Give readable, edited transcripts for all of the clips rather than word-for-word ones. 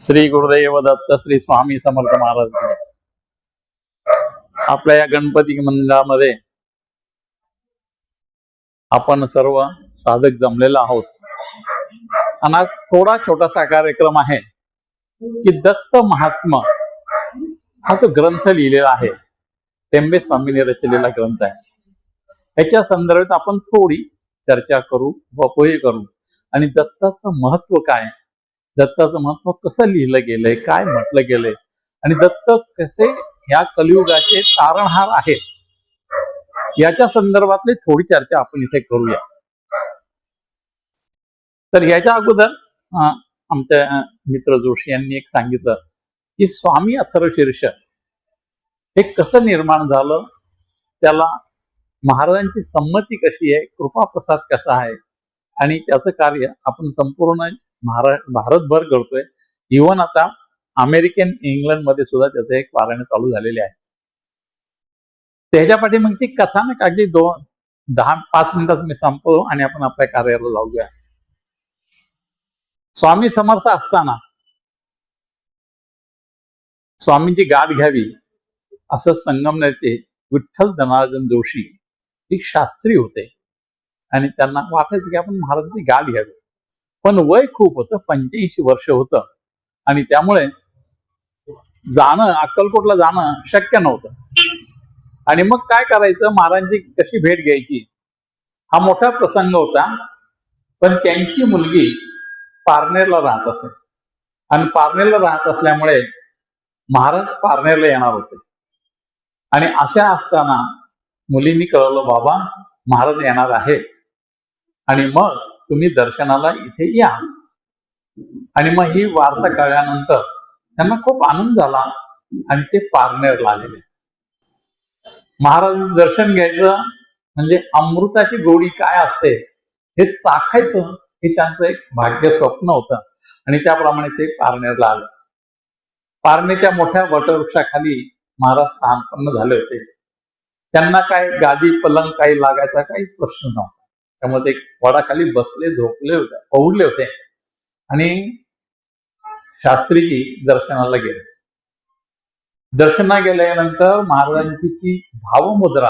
श्री गुरुदेव दत्त श्री स्वामी समर्थ महाराज. आपल्या या गणपती मंदिरामध्ये आपण सर्व साधक जमलेलो आहोत आणि आज थोडा छोटासा कार्यक्रम आहे की दत्त महात्मा हा जो ग्रंथ लिहिलेला आहे, टेंबे स्वामींनी रचलेला ग्रंथ आहे. याच्या संदर्भात आपण थोडी चर्चा करू, वपोही करू आणि दत्ताचं महत्व काय, दत्ताचं महत्व कसं लिहिलं गेलंय, काय म्हटलं गेलंय आणि दत्त कसे ह्या कलियुगाचे तारणहार आहेत, याच्या संदर्भातली थोडी चर्चा आपण इथे करूया. तर याच्या अगोदर आमच्या मित्र जोशी यांनी एक सांगितलं की स्वामी अथर्वशीर्ष हे कसं निर्माण झालं, त्याला महाराजांची संमती कशी आहे, कृपा प्रसाद कसा आहे आणि त्याचं कार्य आपण संपूर्ण भारतभर करतोय. इव्हन आता अमेरिकन इंग्लंड मध्ये सुद्धा त्याचं एक पारायण चालू झालेले आहे. त्याच्या पाठीमागची कथानक अगदी 10-5 मिनिटात मी संपवतो आणि आपण आपल्या कार्याला लावूया. स्वामी समर्थ असताना स्वामींची गाठ घ्यावी असं संगमनेरचे विठ्ठल धनार्दन जोशी हे शास्त्री होते आणि त्यांना वाटायचं की आपण महाराजांची गाठ घ्यावी, पण वय खूप होतं, 85 वर्ष होतं आणि त्यामुळे जाणं, अक्कलकोटला जाणं शक्य नव्हतं. आणि मग काय करायचं, महाराजांची कशी भेट घ्यायची हा मोठा प्रसंग होता. पण त्यांची मुलगी पारनेरला राहत असे आणि पारनेरला राहत असल्यामुळे महाराज पारनेरला येणार होते आणि अशा असताना मुलींनी कळवलं, बाबा महाराज येणार आहे आणि मग तुम्ही दर्शनाला इथे या. आणि मग ही वार्ता कळल्यानंतर त्यांना खूप आनंद झाला आणि ते पारनेरला आलेले. महाराज दर्शन घ्यायचं म्हणजे अमृताची गोडी काय असते हे चाखायचं, हे त्यांचं एक भाग्य स्वप्न होतं आणि त्याप्रमाणे ते पारनेरला आले. पारनेरच्या मोठ्या वटवृक्षाखाली महाराज स्थानपन्न झाले होते. त्यांना काय गादी पलंग काही लागायचा काहीच प्रश्न नव्हता. त्यामुळे ते वडाखाली बसले, झोपले होते, पहुडले होते आणि शास्त्रीजी दर्शनाला गेले. दर्शना गेल्यानंतर महाराजांची ती भावमुद्रा,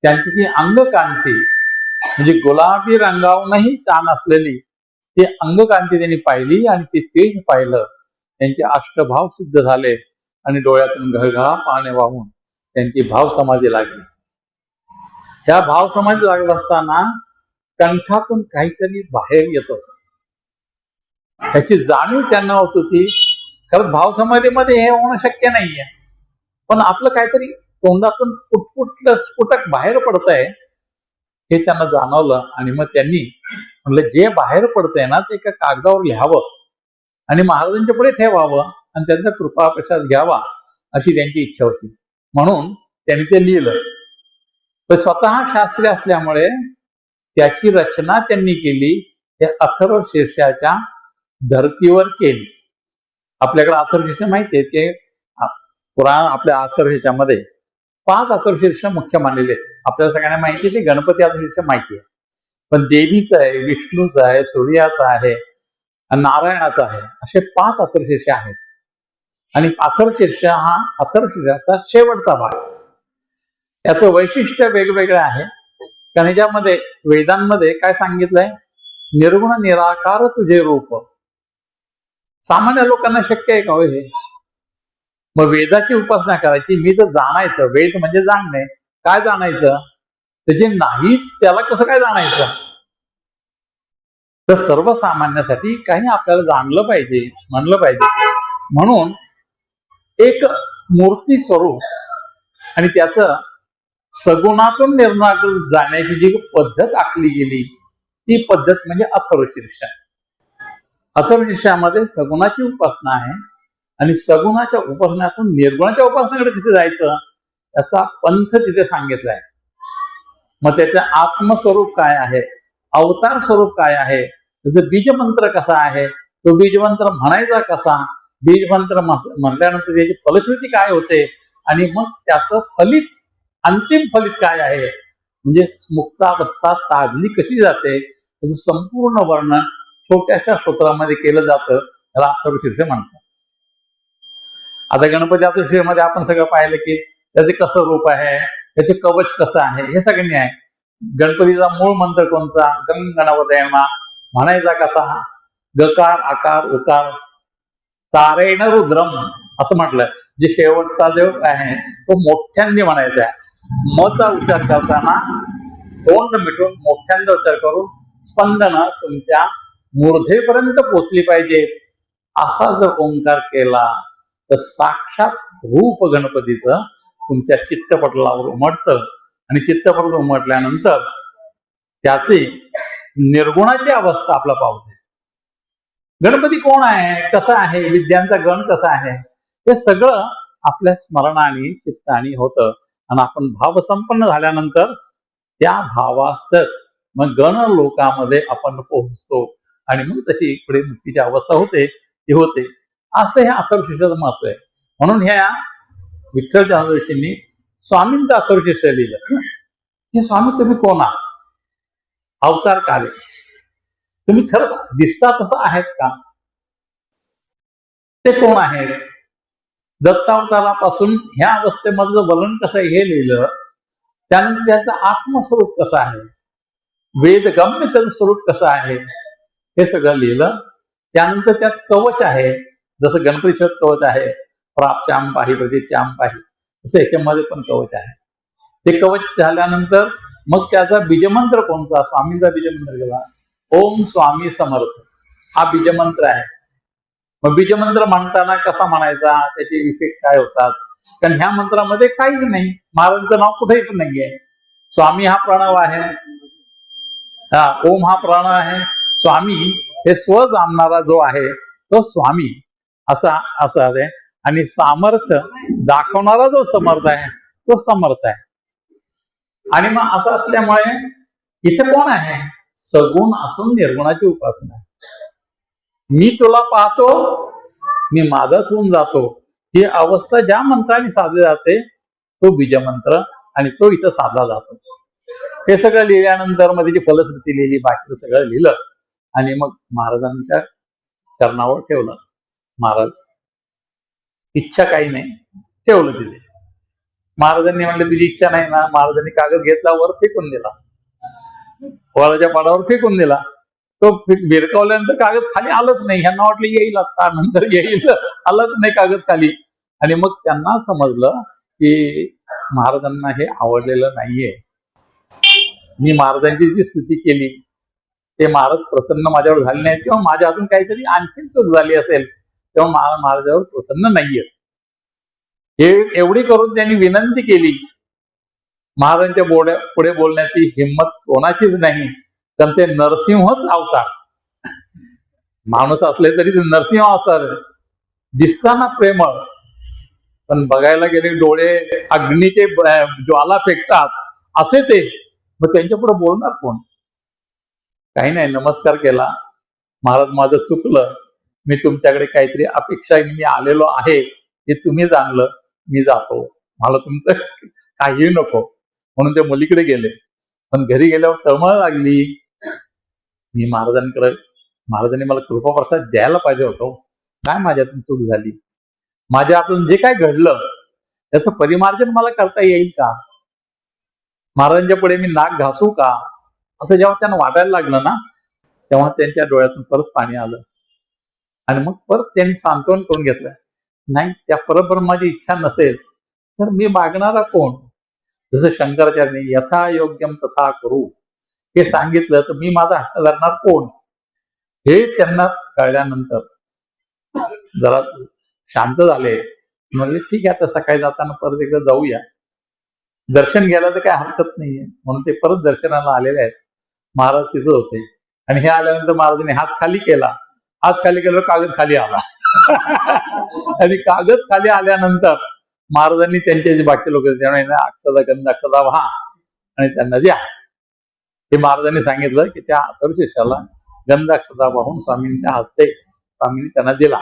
त्यांची ती अंगकांती म्हणजे गुलाबी रंगावरूनही चान असलेली ती अंगकांती त्यांनी पाहिली आणि ते तेज पाहिलं. त्यांचे अष्टभाव सिद्ध झाले आणि डोळ्यातून घळघळा पाणी वाहून त्यांची भाव समाधी लागली. त्या भाव समाधी लागत असताना कंठातून काहीतरी बाहेर येत होत, ह्याची जाणीव त्यांना होत होती. खरंच भाव समाधीमध्ये हे होणं शक्य नाहीये, पण आपलं काहीतरी तोंडातून स्फुटक बाहेर पडत आहे हे त्यांना जाणवलं. आणि मग त्यांनी म्हणलं, जे बाहेर पडतंय ना ते एका कागदावर लिहावं आणि महाराजांच्या पुढे ठेवावं आणि त्यांचा कृपा प्रसाद घ्यावा अशी त्यांची इच्छा होती. म्हणून त्यांनी ते लिहिलं. पण स्वतः शास्त्री असल्यामुळे त्याची रचना त्यांनी केली, ते अथर्वशीर्षाच्या धर्तीवर केली. आपल्याकडे अथर्वशीर्ष माहिती आहे की पुराण आपल्या अथर्वशीर्षामध्ये 5 अथर्वशीर्ष मुख्य मानलेले आहेत. आपल्याला सगळ्यांना माहिती आहे ते गणपती अथर्वशीर्ष माहिती आहे, पण देवीचं आहे, विष्णूचं आहे, सूर्याचं आहे, नारायणाचं आहे, असे 5 अथर्वशीर्ष आहेत. आणि अथर्वशीर्ष हा अथर्वशीर्षाचा शेवटचा भाग. याचं वैशिष्ट्य वेगवेगळं आहे, कारण ह्याच्यामध्ये वेदांमध्ये काय सांगितलंय, निर्गुण निराकार तुझे रूप. सामान्य लोकांना शक्य आहे का हो हे? मग वेदाची उपासना करायची, मी तर जाणायचं, वेद म्हणजे जाणणे. काय जाणायचं, त्याचे नाहीच त्याला कसं काय जाणायचं? तर सर्वसामान्यासाठी काही आपल्याला जाणलं पाहिजे, म्हणलं पाहिजे. म्हणून एक मूर्ती स्वरूप आणि त्याचं सगुणातून निर्माण जाण्याची जी पद्धत आखली गेली ती पद्धत म्हणजे अथर्वशीर्ष. अथर्वशीर्षामध्ये सगुणाची उपासना आहे आणि सगुणाच्या उपासनातून निर्गुणाच्या उपासनाकडे कसे जायचं याचा पंथ तिथे सांगितलाय. मग त्याचं आत्मस्वरूप काय आहे, अवतार स्वरूप काय आहे, त्याचं बीजमंत्र कसा आहे, तो बीजमंत्र म्हणायचा कसा, बीजमंत्र म्हटल्यानंतर त्याची फलश्रुती काय होते आणि मग त्याचं फलित, अंतिम फलित काय आहे, म्हणजे मुक्तावस्था साधली कशी जाते, त्याचं संपूर्ण वर्णन छोट्याशा स्तोत्रामध्ये केलं जातं त्याला अथर्वशीर्ष म्हणतात. आता गणपती अथर्वशीर्षमध्ये आपण सगळं पाहिलं की त्याचे कसं रूप आहे, त्याचे कवच कसं आहे, हे सगळ्यांनी आहे. गणपतीचा मूळ मंत्र कोणता? गण गणपतये नमः म्हणायचा कसा? गकार आकार उकार तारेण रुद्रम असं म्हटलंय. जे शेवटचा जो आहे तो मोठ्यांनी म्हणायचा आहे. मचा उच्चार करताना तोंड मिटून मोठ्यांदा उच्चार करून स्पंदन तुमच्या मूर्धेपर्यंत पोचली पाहिजेत. असा जर ओंकार केला तर साक्षात रूप गणपतीचं तुमच्या चित्तपटलावर उमटतं आणि चित्तपटल उमटल्यानंतर त्याची निर्गुणाची अवस्था आपला पावते. गणपती कोण आहे, कसा आहे, विद्यांचा गण कसा आहे, हे सगळं आपल्या स्मरणाने चित्ताने होतं. आणि आपण भावसंपन्न झाल्यानंतर त्या भावास्तत मग गण लोकामध्ये आपण पोहोचतो आणि मग तशी पुढे मुक्तीची अवस्था होते ती होते. असं हे अथर्वशीर्षाचं महत्व आहे. म्हणून ह्या विठ्ठल चंद्रशींनी स्वामींचं अथर्वशीर्ष लिहिलं. हे स्वामी तुम्ही कोण आहात, अवतार काले तुम्ही खरंच दिसता तसं आहेत का, ते कोण आहेत? दत्तावतारापासून ह्या अवस्थेमधलं वर्णन कसं आहे हे लिहिलं. त्यानंतर त्याचं आत्मस्वरूप कसं आहे, वेदगम्य त्याचं स्वरूप कसं आहे हे सगळं लिहिलं. त्यानंतर त्याच कवच आहे, जसं गणपती कवच आहे प्राप्त्याम पाही प्रतीत्याम पाही, तसं याच्यामध्ये पण कवच आहे. ते कवच झाल्यानंतर मग त्याचा बीजमंत्र कोणता? स्वामींचा बीजमंत्र केला ओम स्वामी समर्थ, हा बीजमंत्र आहे. मग बीजमंत्र म्हणताना कसा म्हणायचा, त्याचे इफेक्ट काय होतात? कारण ह्या मंत्रामध्ये काहीच नाही, महाराजांचं नाव कुठेच नाहीये. स्वामी हा प्रणव आहे, ओम हा प्रणव आहे. स्वामी हे स्व जाणणारा जो आहे तो स्वामी असा आहे. आणि सामर्थ्य दाखवणारा जो समर्थ आहे तो समर्थ आहे. आणि मग असं असल्यामुळे इथे कोण आहे? सगुण असून निर्गुणाची उपासना आहे. मी तुला पाहतो, मी माझाच होऊन जातो, ही अवस्था ज्या मंत्राने साधली जाते तो बीजमंत्र, आणि तो इथं साधला जातो. हे सगळं लिहिल्यानंतर मग त्याची फलश्रुती लिहिली, बाकीचं सगळं लिहिलं आणि मग महाराजांच्या चरणावर ठेवलं. महाराज इच्छा काही नाही, ठेवलं तिथे. महाराजांनी म्हणले तुझी इच्छा नाही ना? महाराजांनी कागद घेतला, वर फेकून दिला, वळाच्या पाडावर फेकून दिला. तो भिरकावल्यानंतर कागद खाली आलंच नाही. ह्यांना वाटलं येईल आता, नंतर येईल, आलंच नाही कागद खाली. आणि मग त्यांना समजलं की महाराजांना हे आवडलेलं नाहीये. मी महाराजांची जी स्तुती केली ते महाराज प्रसन्न माझ्यावर झाले नाहीत, किंवा माझ्या हातून काहीतरी आणखीन चूक झाली असेल तेव्हा महाराजांवर प्रसन्न नाहीये. हे एवढी करून त्यांनी विनंती केली. महाराजांच्या पुढे बोलण्याची हिंमत कोणाचीच नाही, कारण ते नरसिंहच अवतार. माणूस असले तरी ते नरसिंह अवतार, दिसताना प्रेमळ, पण बघायला गेले डोळे अग्नीचे ज्वाला फेकतात असे ते. मग त्यांच्या पुढे बोलणार कोण? काही नाही, नमस्कार केला. महाराज माझं चुकलं, मी तुमच्याकडे काहीतरी अपेक्षा मी आलेलो आहे हे तुम्ही जाणलं, मी जातो, मला तुमचं काही नको. म्हणून ते मुलीकडे गेले. पण घरी गेल्यावर तळमळ लागली. मी महाराजांनी मला कृपाप्रसाद द्यायला पाहिजे होतो. काय माझ्यातून चूक झाली? माझ्या हातून जे काय घडलं त्याचं परिमार्जन मला करता येईल का? महाराजांच्या पुढे मी नाक घासू का? असं जेव्हा त्यांना वाटायला लागलं ना, तेव्हा त्यांच्या डोळ्यातून परत पाणी आलं. आणि मग परत त्यांनी सांत्वन करून घेतलं. नाही, त्या परब्रह्माची इच्छा नसेल तर मी मागणारा कोण? जसं शंकराचार्यांनी यथा योग्यम तथा करू हे सांगितलं, तर मी माझा हट्ट धरणार कोण? हे त्यांना कळल्यानंतर जरा शांत झाले. म्हणजे ठीक आहे, आता सकाळी जाताना परत एकदा जाऊया, दर्शन घ्यायला तर काय हरकत नाहीये. म्हणून ते परत दर्शनाला आलेले आहेत. महाराज तिथं होते. आणि हे आल्यानंतर महाराजांनी हात खाली केला. हात खाली केल्यावर कागद खाली आला. आणि कागद खाली आल्यानंतर महाराजांनी त्यांचे जे बाकी लोक अक्षता गंध अक्षता व्हा आणि त्यांना द्या. हे महाराजांनी सांगितलं की त्या अथर्वशीर्षाला गंध अक्षता वाहून स्वामींच्या हस्ते स्वामींनी त्यांना दिला.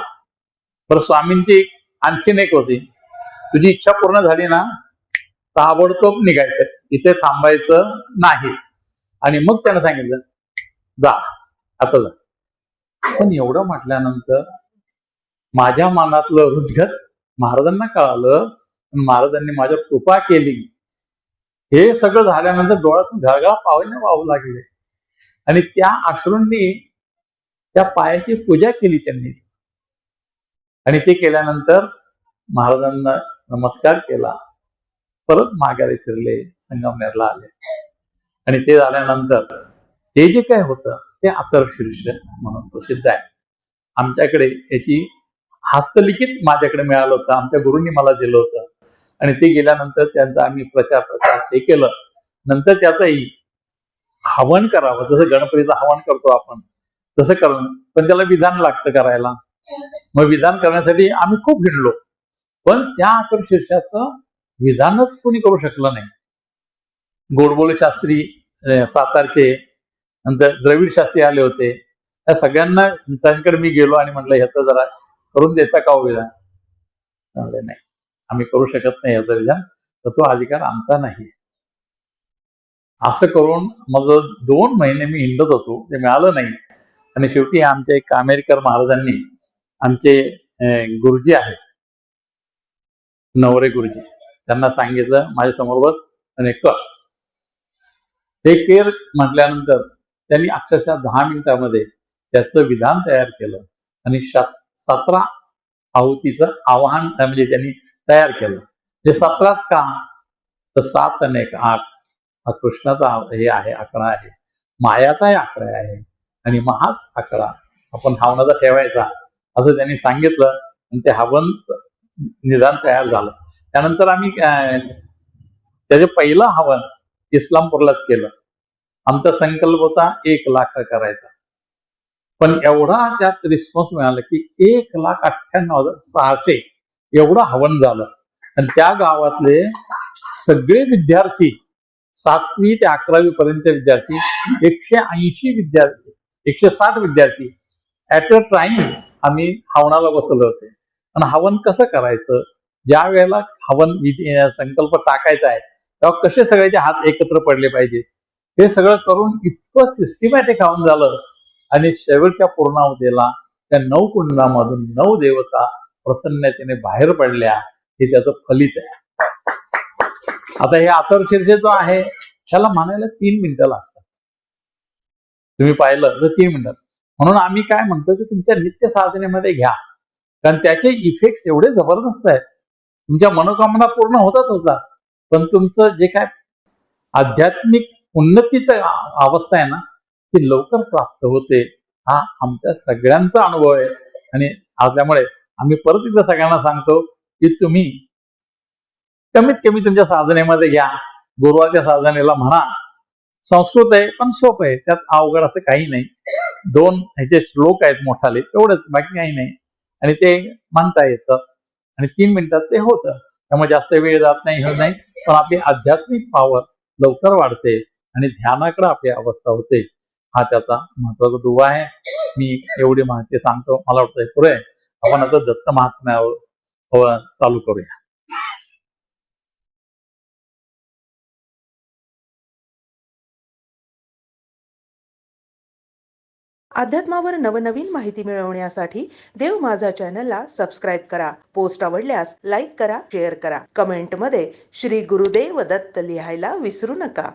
पण स्वामींची आणखीन एक होती, तुझी इच्छा पूर्ण झाली ना, ताबडतोब निघायचं, इथे थांबायचं नाही. आणि मग त्यानं सांगितलं जा, आता जा. पण एवढं म्हटल्यानंतर माझ्या मनातलं हृदगत महाराजांना कळालं, महाराजांनी माझ्यावर कृपा केली. हे सगळं झाल्यानंतर डोळ्यातून घळघळा पावले वाहू लागले आणि त्या अश्रूंनी त्या पायाची पूजा केली त्यांनी. आणि ते केल्यानंतर महाराजांना नमस्कार केला, परत माघारी फिरले, संगमनेरला आले. आणि ते झाल्यानंतर ते जे काय होतं ते अथर्वशीर्ष म्हणून प्रसिद्ध आहे. आमच्याकडे याची हस्तलिखित माझ्याकडे मिळालं होतं, आमच्या गुरूंनी मला दिलं होतं. आणि ते गेल्यानंतर त्यांचा आम्ही प्रचार ते केलं. नंतर त्याचंही हवन करावं, जसं गणपतीचं हवन करतो आपण तसं करणं, पण त्याला विधान लागतं करायला. मग विधान करण्यासाठी आम्ही खूप हिंडलो, पण त्या अथर्वशीर्षाचं विधानच कोणी करू शकलं नाही. गोडबोले शास्त्री सातारचे, नंतर द्रविड शास्त्री आले होते. त्या सगळ्यांना त्यांच्याकडे मी गेलो आणि म्हटलं ह्याचं जरा करून देता का हो विधान? नाही, आम्ही करू शकत नाही याचं विधान, तर तो अधिकार आमचा नाही. असं करून मग 2 महिने मी हिंडत होतो, ते मिळालं नाही. आणि शेवटी आमचे कामेरकर महाराजांनी, आमचे गुरुजी आहेत नवरे गुरुजी, त्यांना सांगितलं माझ्या समोर बस आणि कर. ते केर म्हटल्यानंतर त्यांनी अक्षरशः 10 मिनिटांमध्ये त्याचं विधान तयार केलं आणि 17 आहुतीचं आवाहन म्हणजे त्यांनी तयार केलं. जे 17च का, तर 7 आणि 1 8 हा कृष्णाचा हे आहे, आकडा आहे, मायाचाही आकडा आहे आणि महाच आकडा आपण हवनाचा ठेवायचा असं त्यांनी सांगितलं. आणि ते हवन निदान तयार झालं. त्यानंतर आम्ही त्याचे पहिलं हवन इस्लामपूरलाच केलं. आमचा संकल्प होता 1 लाख करायचा, पण एवढा त्यात रिस्पॉन्स मिळाला की 1,98,600 एवढं हवन झालं. आणि त्या गावातले सगळे विद्यार्थी 7वी ते 11वी पर्यंत विद्यार्थी, 180 विद्यार्थी, 160 विद्यार्थी ऍट अ टाइम आम्ही हवनाला बसवले होते. आणि हवन कसं करायचं, ज्या वेळेला हवन संकल्प टाकायचा आहे तेव्हा कसे सगळ्याचे हात एकत्र पडले पाहिजे, हे सगळं करून इतकं सिस्टमॅटिक हवन झालं. आणि शेवटच्या पूर्णावधीला त्या 9 कुंडामधून 9 देवता प्रसन्नतेने बाहेर पडल्या. हे त्याचं फलित आहे. आता हे अथर्वशीर्ष जो आहे त्याला म्हणायला 3 मिनिटं लागतात. तुम्ही पाहिलं तर 3 मिनिटात. म्हणून आम्ही काय म्हणतो की तुमच्या नित्य साधनेमध्ये घ्या, कारण त्याचे इफेक्ट एवढे जबरदस्त आहेत. तुमच्या मनोकामना पूर्ण होतात, पण तुमचं जे काय आध्यात्मिक उन्नतीचं अवस्था आहे ना ती लवकर प्राप्त होते. हा आमच्या सगळ्यांचा अनुभव आहे. आणि त्यामुळे आम्ही परत एकदा सगळ्यांना सांगतो की तुम्ही कमीत कमी तुमच्या साधनेमध्ये घ्या. गुरुवारच्या साधनेला म्हणा, संस्कृत आहे पण सोपं आहे, त्यात अवघड असं काही नाही. 2 ह्याचे श्लोक आहेत मोठाले, एवढंच, बाकी काही नाही. आणि ते म्हणता येतं आणि 3 मिनिटात ते होतं. त्यामुळे जास्त वेळ जात नाही, हे नाही, पण आपली आध्यात्मिक पावर लवकर वाढते आणि ध्यानाकडे आपली अवस्था होते. हा त्याचा महत्वाचा दुवा आहे. मी एवढी माहिती सांगतो, मला वाटतं पुरे. आपण आता दत्त महात्म्यावर चालू करूया. अध्यात्मावर नवनवीन माहिती मिळवण्यासाठी देव माझा चॅनलला सबस्क्राईब करा. पोस्ट आवडल्यास लाईक करा, शेअर करा. कमेंटमध्ये श्री गुरुदेव दत्त लिहायला विसरू नका.